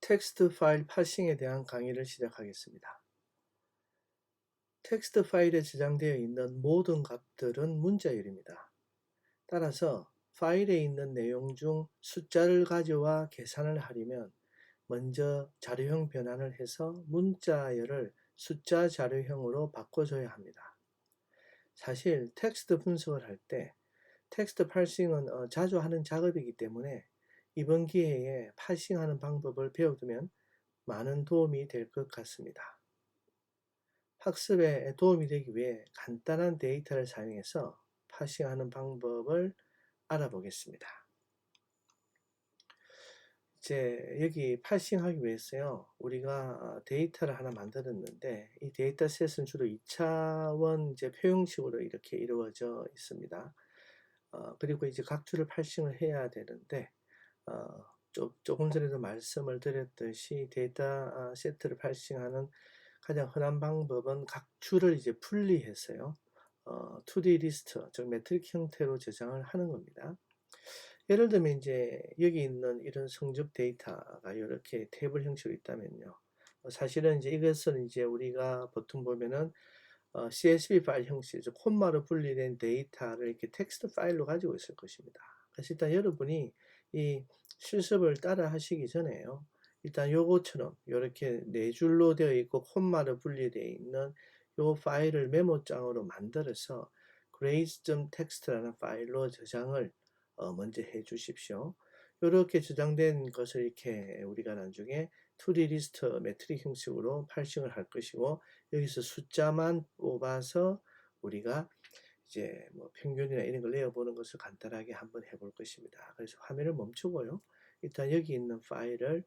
텍스트 파일 파싱에 대한 강의를 시작하겠습니다. 텍스트 파일에 저장되어 있는 모든 값들은 문자열입니다. 따라서 파일에 있는 내용 중 숫자를 가져와 계산을 하려면 먼저 자료형 변환을 해서 문자열을 숫자 자료형으로 바꿔줘야 합니다. 사실 텍스트 분석을 할 때 텍스트 파싱은 자주 하는 작업이기 때문에 이번 기회에 파싱하는 방법을 배워두면 많은 도움이 될 것 같습니다. 학습에 도움이 되기 위해 간단한 데이터를 사용해서 파싱하는 방법을 알아보겠습니다. 이제 여기 파싱하기 위해서요, 우리가 데이터를 하나 만들었는데 이 데이터셋은 주로 2차원 이제 표형식으로 이렇게 이루어져 있습니다. 그리고 이제 각 줄을 파싱을 해야 되는데 조금 전에도 말씀을 드렸듯이 데이터 세트를 파싱하는 가장 흔한 방법은 각 줄을 이제 분리해서요, 2D 리스트, 즉 매트릭 형태로 저장을 하는 겁니다. 예를 들면 이제 여기 있는 이런 성적 데이터가 이렇게 테이블 형식으로 있다면요, 사실은 이제 이것은 이제 우리가 보통 보면은 CSV 파일 형식, 즉 콤마로 분리된 데이터를 이렇게 텍스트 파일로 가지고 있을 것입니다. 그래서 일단 여러분이 이 실습을 따라 하시기 전에요, 일단 요것처럼 이렇게 네 줄로 되어 있고 콤마로 분리되어 있는 요 파일을 메모장으로 만들어서 grades.txt라는 파일로 저장을 먼저 해 주십시오. 이렇게 저장된 것을 이렇게 우리가 나중에 2D 리스트 매트릭 형식으로 파싱을 할 것이고, 여기서 숫자만 뽑아서 우리가 이제 뭐 평균이나 이런 걸 내어보는 것을 간단하게 한번 해볼 것입니다. 그래서 화면을 멈추고요, 일단 여기 있는 파일을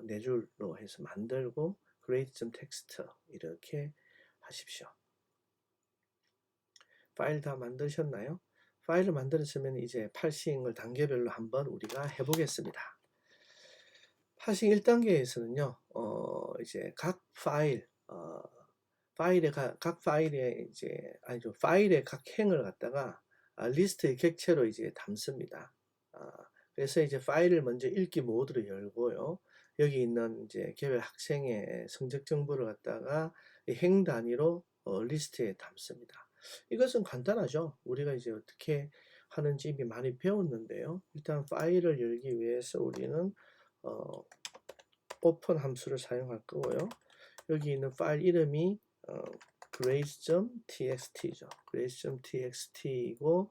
네 줄로 해서 만들고 grade.txt 이렇게 하십시오. 파일 다 만드셨나요? 파일을 만들었으면 이제 파싱을 단계별로 한번 우리가 해보겠습니다. 파싱 1단계에서는요, 이제 각 파일, 각 파일에 이제, 아니죠, 파일의 각 행을 갖다가 리스트의 객체로 이제 담습니다. 그래서 이제 파일을 먼저 읽기 모드로 열고요, 여기 있는 이제 개별 학생의 성적 정보를 갖다가 행 단위로 리스트에 담습니다. 이것은 간단하죠. 우리가 이제 어떻게 하는지 이미 많이 배웠는데요. 일단 파일을 열기 위해서 우리는 오픈 함수를 사용할 거고요. 여기 있는 파일 이름이 grades.txt죠. grades.txt이고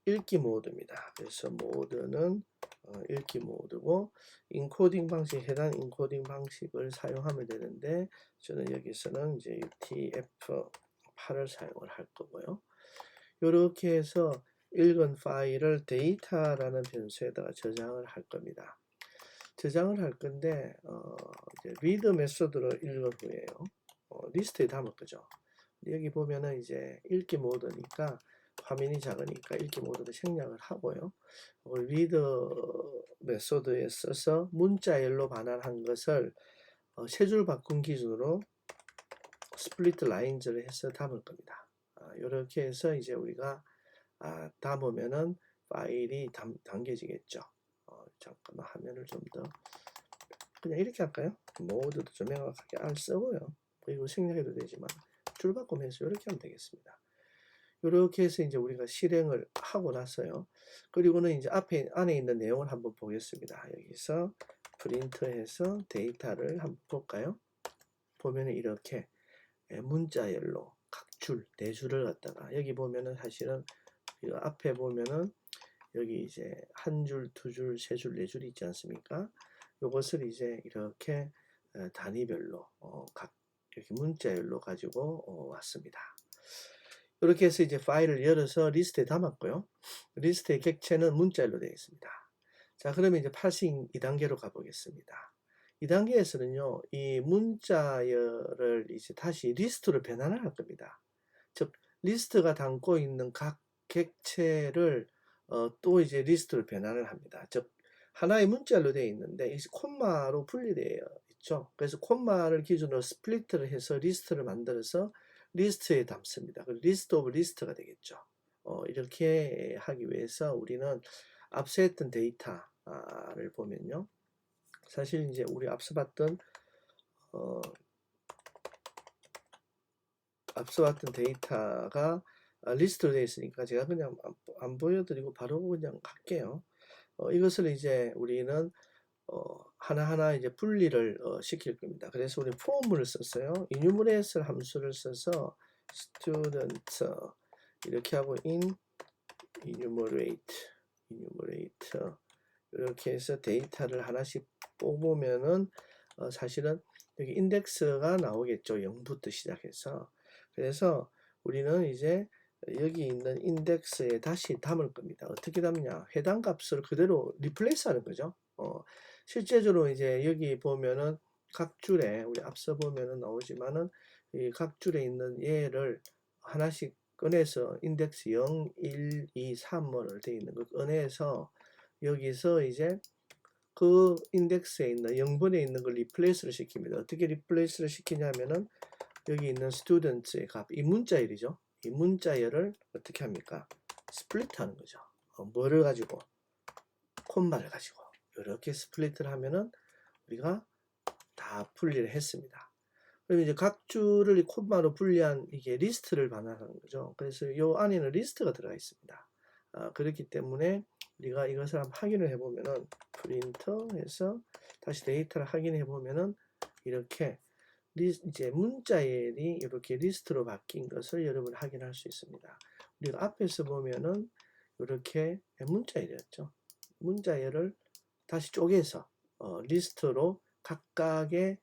읽기 모드입니다. 그래서 모드는 읽기 모드고, 인코딩 방식, 해당 인코딩 방식을 사용하면 되는데 저는 여기서는 이제 UTF-8을 사용을 할 거고요. 이렇게 해서 읽은 파일을 데이터라는 변수에다가 저장을 할 겁니다. 저장을 할 건데 이제 read 메소드로 읽은 후에요, 리스트에 담을 거죠. 여기 보면은 이제 읽기 모드니까 화면이 작으니까 읽기 모드로 생략을 하고요, read 메소드에 써서 문자열로 반환한 것을 세 줄 바꾼 기준으로 스플리트 라인즈를 해서 담을 겁니다. 이렇게 해서 이제 우리가 담으면은 파일이 당겨지겠죠. 잠깐만 화면을 좀 더 그냥 이렇게 할까요? 모드도 좀 명확하게 R 쓰고요. 그리고 생략해도 되지만 줄 바꾸면서 이렇게 하면 되겠습니다. 이렇게 해서 이제 우리가 실행을 하고 나서요, 그리고는 이제 안에 있는 내용을 한번 보겠습니다. 여기서 프린트해서 데이터를 한번 볼까요? 보면은 이렇게 문자열로 각 줄, 네 줄을 갖다가, 여기 보면은 사실은 이거 앞에 보면은 여기 이제 한 줄, 두 줄, 세 줄, 네 줄이 있지 않습니까? 이것을 이제 이렇게 단위별로 각 이렇게 문자열로 가지고 왔습니다. 이렇게 해서 이제 파일을 열어서 리스트에 담았고요. 리스트의 객체는 문자열로 되어 있습니다. 자, 그러면 이제 파싱 2단계로 가보겠습니다. 2단계에서는요, 이 문자열을 이제 다시 리스트로 변환을 할 겁니다. 즉, 리스트가 담고 있는 각 객체를 또 이제 리스트로 변환을 합니다. 즉, 하나의 문자열로 되어 있는데 이 콤마로 분리되어 있죠. 그래서 콤마를 기준으로 스플리트를 해서 리스트를 만들어서 리스트에 담습니다. 리스트 오브 리스트가 되겠죠. 이렇게 하기 위해서 우리는 앞서 했던 데이터를 보면요, 사실 이제 우리 앞서 봤던 데이터가 리스트로 되어 있으니까 제가 그냥 안 보여드리고 바로 그냥 갈게요. 이것을 이제 우리는 하나하나 이제 분리를 시킬 겁니다. 그래서 우리 포물을 썼어요. enumerate 함수를 써서 student 이렇게 하고 enumerate 이렇게 해서 데이터를 하나씩 뽑으면은 사실은 여기 인덱스가 나오겠죠. 0부터 시작해서. 그래서 우리는 이제 여기 있는 인덱스에 다시 담을 겁니다. 어떻게 담냐? 해당 값을 그대로 리플레이스 하는 거죠. 실제적으로 이제 여기 보면은 각 줄에 우리 앞서 보면은 나오지만은 이 각 줄에 있는 얘를 하나씩 꺼내서 인덱스 0, 1, 2, 3을 되어 있는 거 꺼내서 여기서 이제 그 인덱스에 있는 0번에 있는 걸 리플레이스를 시킵니다. 어떻게 리플레이스를 시키냐면은 여기 있는 스튜던트의 값, 이 문자열이죠. 이 문자열을 어떻게 합니까? 스플릿 하는 거죠. 뭐를 가지고? 콤마를 가지고 이렇게 스플릿을 하면은 우리가 다 분리를 했습니다. 그럼 이제 각 줄을 콤마로 분리한 이게 리스트를 반환하는 거죠. 그래서 이 안에는 리스트가 들어가 있습니다. 그렇기 때문에 우리가 이것을 한번 확인을 해보면은 프린터해서 다시 데이터를 확인해 보면은 이렇게 이제 문자열이 이렇게 리스트로 바뀐 것을 여러분 확인할 수 있습니다. 우리가 앞에서 보면은 이렇게 문자열이었죠. 문자열을 다시 쪼개서 리스트로 각각의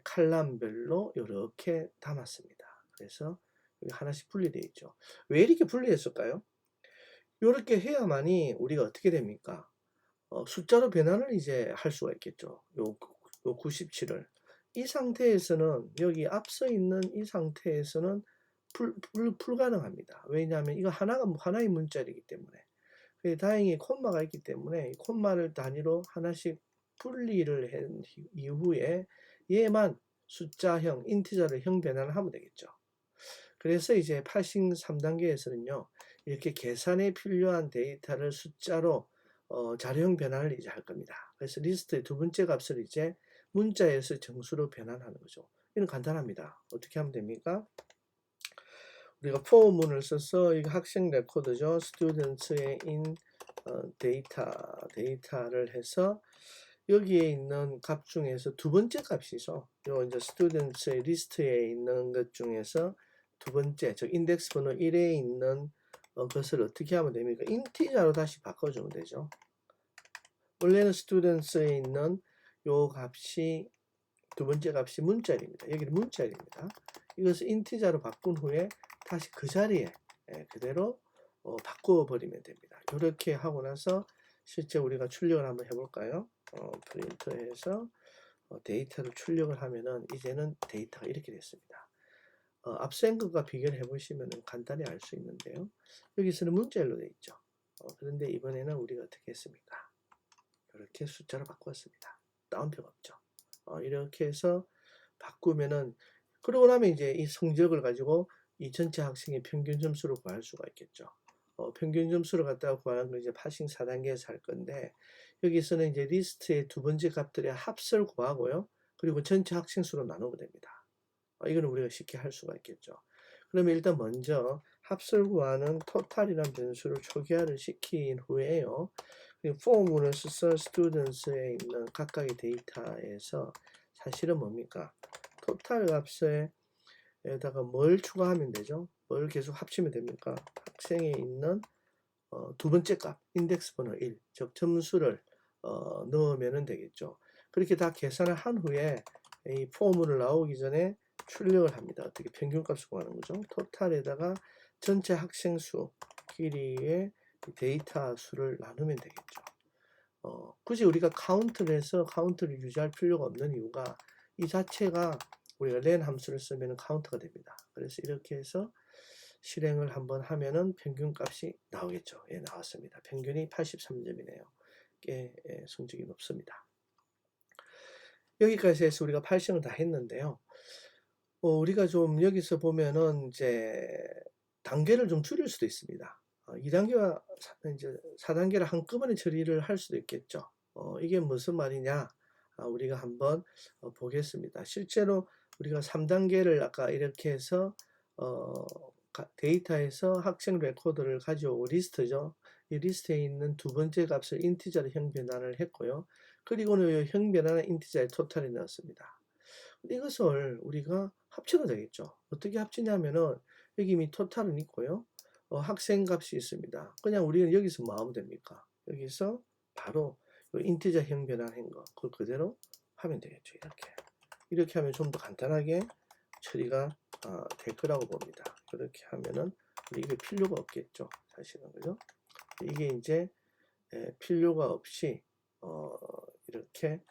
칼럼별로 이렇게 담았습니다. 그래서 여기 하나씩 분리되어 있죠. 왜 이렇게 분리했을까요? 이렇게 해야만이 우리가 어떻게 됩니까? 숫자로 변환을 이제 할 수가 있겠죠. 요 97을. 이 상태에서는 여기 앞서 있는 이 상태에서는 불가능합니다. 왜냐하면 이거 하나의 문자이기 때문에. 다행히 콤마가 있기 때문에 콤마를 단위로 하나씩 분리를 한 이후에 얘만 숫자형, 인티저를 형 변환을 하면 되겠죠. 그래서 이제 파싱 3단계에서는요, 이렇게 계산에 필요한 데이터를 숫자로 자료형 변환을 이제 할 겁니다. 그래서 리스트의 두 번째 값을 이제 문자에서 정수로 변환하는 거죠. 이는 간단합니다. 어떻게 하면 됩니까? 우리가 포문을 써서 이거 학생 레코드죠. 스튜던트의 데이터를 해서 여기에 있는 값 중에서 두 번째 값이죠. 요 이제 스튜던트의 리스트에 있는 것 중에서 두 번째, 즉 인덱스 번호 1에 있는 것을 어떻게 하면 됩니까? 인티저로 다시 바꿔주면 되죠. 원래는 스튜던트에 있는 요 값이 두 번째 값이 문자입니다. 여기는 문자입니다. 이것을 인티저로 바꾼 후에 다시 그 자리에 그대로 바꾸어 버리면 됩니다. 이렇게 하고 나서 실제 우리가 출력을 한번 해볼까요? 프린터에서 데이터를 출력을 하면은 이제는 데이터가 이렇게 됐습니다. 앞선 것과 비교를 해보시면 간단히 알 수 있는데요. 여기서는 문자열로 되어 있죠. 그런데 이번에는 우리가 어떻게 했습니까? 이렇게 숫자로 바꾸었습니다. 따옴표가 없죠. 이렇게 해서 바꾸면은 그러고 나면 이제 이 성적을 가지고 이 전체 학생의 평균 점수를 구할 수가 있겠죠. 평균 점수를 갖다가 구하는 건 이제 파싱 4단계에서 할 건데 여기서는 이제 리스트의 두 번째 값들의 합을 구하고요. 그리고 전체 학생 수로 나누면 됩니다. 이거는 우리가 쉽게 할 수가 있겠죠. 그러면 일단 먼저 합을 구하는 토탈이라는 변수를 초기화를 시킨 후에요. 포문을 써서 스튜던트에 있는 각각의 데이터에서 사실은 뭡니까? 토탈 값에다가 뭘 추가하면 되죠? 뭘 계속 합치면 됩니까? 학생에 있는 두 번째 값, 인덱스 번호 1, 즉 점수를 넣으면 되겠죠. 그렇게 다 계산을 한 후에 이 포문을 나오기 전에 출력을 합니다. 어떻게 평균값을 구하는 거죠? 토탈에다가 전체 학생 수, 길이의 데이터 수를 나누면 되겠죠. 굳이 우리가 카운트를 해서 카운트를 유지할 필요가 없는 이유가 이 자체가 우리가 len 함수를 쓰면 카운트가 됩니다. 그래서 이렇게 해서 실행을 한번 하면은 평균값이 나오겠죠. 예, 나왔습니다. 평균이 83점이네요. 꽤 성적이 높습니다. 여기까지 해서 우리가 파싱을 다 했는데요. 우리가 좀 여기서 보면은 이제 단계를 좀 줄일 수도 있습니다. 2단계와 이제 4단계를 한꺼번에 처리를 할 수도 있겠죠. 이게 무슨 말이냐? 우리가 한번 보겠습니다. 실제로 우리가 3단계를 아까 이렇게 해서 데이터에서 학생 레코드를 가져오고 리스트죠. 이 리스트에 있는 두 번째 값을 인티저로 형변환을 했고요. 그리고는 형변환한 인티저의 토탈에 넣었습니다. 이것을 우리가 합쳐도 되겠죠. 어떻게 합치냐면은 여기 이미 토탈은 있고요. 학생 값이 있습니다. 그냥 우리는 여기서 뭐 하면 됩니까? 여기서 바로 인티저 형변환한 거 그걸 그대로 하면 되겠죠. 이렇게 하면 좀 더 간단하게 처리가 될 거라고 봅니다. 그렇게 하면은 이게 필요가 없겠죠. 사실은 그죠? 이게 이제 필요가 없이 이렇게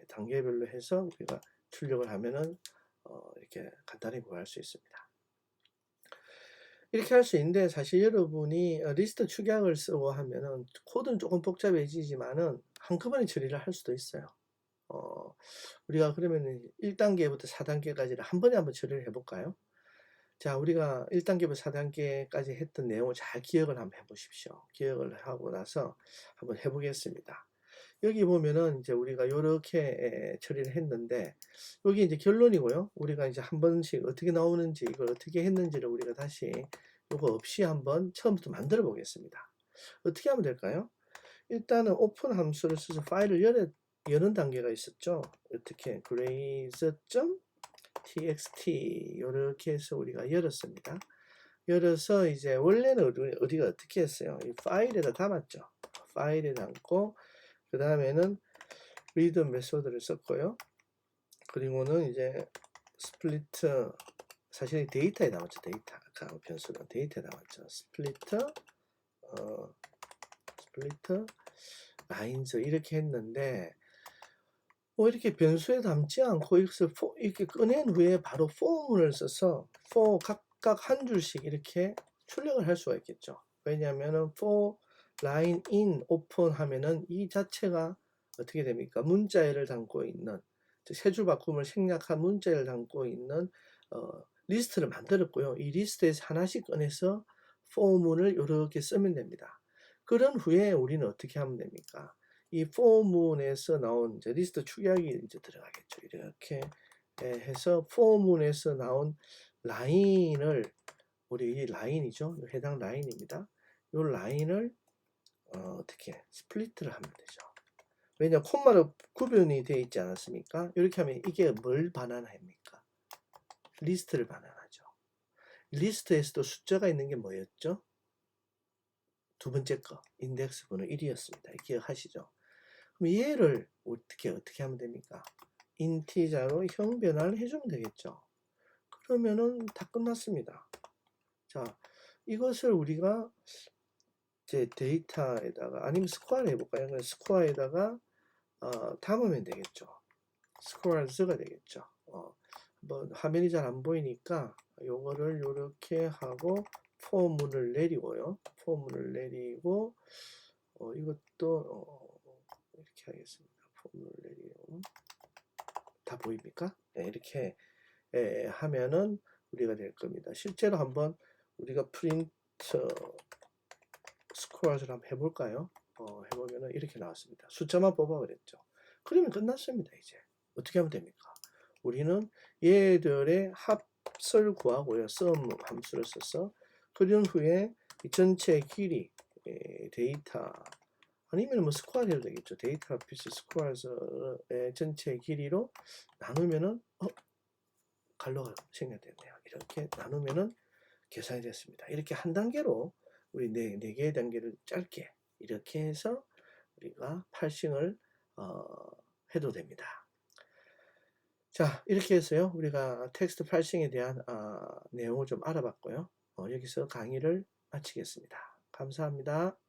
단계별로 해서 우리가 출력을 하면은 이렇게 간단히 구할 수 있습니다. 이렇게 할 수 있는데 사실 여러분이 리스트 축약을 쓰고 하면은 코드는 조금 복잡해지지만은 한꺼번에 처리를 할 수도 있어요. 우리가 그러면은 1단계부터 4단계까지를 한 번에 한번 처리를 해볼까요? 자, 우리가 1단계부터 4단계까지 했던 내용을 잘 기억을 한번 해보십시오. 기억을 하고 나서 한번 해보겠습니다. 여기 보면은 이제 우리가 요렇게 처리를 했는데 여기 이제 결론이고요. 우리가 이제 한 번씩 어떻게 나오는지 이걸 어떻게 했는지를 우리가 다시 요거 없이 한번 처음부터 만들어 보겠습니다. 어떻게 하면 될까요? 일단은 오픈 함수를 써서 파일을 여는 단계가 있었죠. 어떻게 grades.txt 이렇게 해서 우리가 열었습니다. 열어서 이제 원래는 우리가 어떻게 했어요? 이 파일에다 담았죠. 파일에 담고 그 다음에는 read 메소드를 썼고요. 그리고는 이제 스플리트 사실 데이터에 담았죠. 데이터 아까 변수는 데이터에 담았죠. 스플리트 라인즈 이렇게 했는데 이렇게 변수에 담지 않고 이것을 이렇게 꺼낸 후에 바로 for문을 써서 for 각각 한 줄씩 이렇게 출력을 할 수가 있겠죠. 왜냐하면은 for line in open 하면은 이 자체가 어떻게 됩니까? 문자열을 담고 있는 세 줄 바꿈을 생략한 문자열을 담고 있는 리스트를 만들었고요. 이 리스트에서 하나씩 꺼내서 for문을 이렇게 쓰면 됩니다. 그런 후에 우리는 어떻게 하면 됩니까? 이 for문에서 나온 이제 리스트 축약이 이제 들어가겠죠. 이렇게 해서 for문에서 나온 라인을 우리 이 라인이죠. 해당 라인입니다. 이 라인을 어떻게 스플리트를 하면 되죠. 왜냐 콤마로 구분이 되어 있지 않았습니까? 이렇게 하면 이게 뭘 반환합니까? 리스트를 반환하죠. 리스트에서도 숫자가 있는 게 뭐였죠? 두 번째 거 인덱스 번호 1이었습니다. 기억하시죠? 그럼 얘를 어떻게 하면 됩니까? 인티저로 형변환을 해주면 되겠죠. 그러면은 다 끝났습니다. 자, 이것을 우리가 제 데이터에다가 아니면 스코어를 해볼까요? 스코어에다가 담으면 되겠죠. 스코어즈가 되겠죠. 뭐 화면이 잘 안 보이니까 요거를 요렇게 하고 포문을 내리고요. 포문을 내리고 이것도 이렇게 하겠습니다. 포문을 내리고 다 보입니까? 네, 이렇게 하면은 우리가 될 겁니다. 실제로 한번 우리가 프린트 스코어를 한번 해볼까요? 해보면은 이렇게 나왔습니다. 숫자만 뽑아 그랬죠. 그러면 끝났습니다. 이제 어떻게 하면 됩니까? 우리는 얘들의 합을 구하고요. sum 함수를 써서 그런 후에 이 전체 길이 데이터 아니면 뭐 스코어 해도 되겠죠. 데이터 피스 스코어의 전체 길이로 나누면은 갈로가 생략됐네요. 이렇게 나누면은 계산이 됐습니다. 이렇게 한 단계로 우리 네 개의 단계를 짧게 이렇게 해서 우리가 파싱을 해도 됩니다. 자, 이렇게 해서요. 우리가 텍스트 파싱에 대한 내용을 좀 알아봤고요. 여기서 강의를 마치겠습니다. 감사합니다.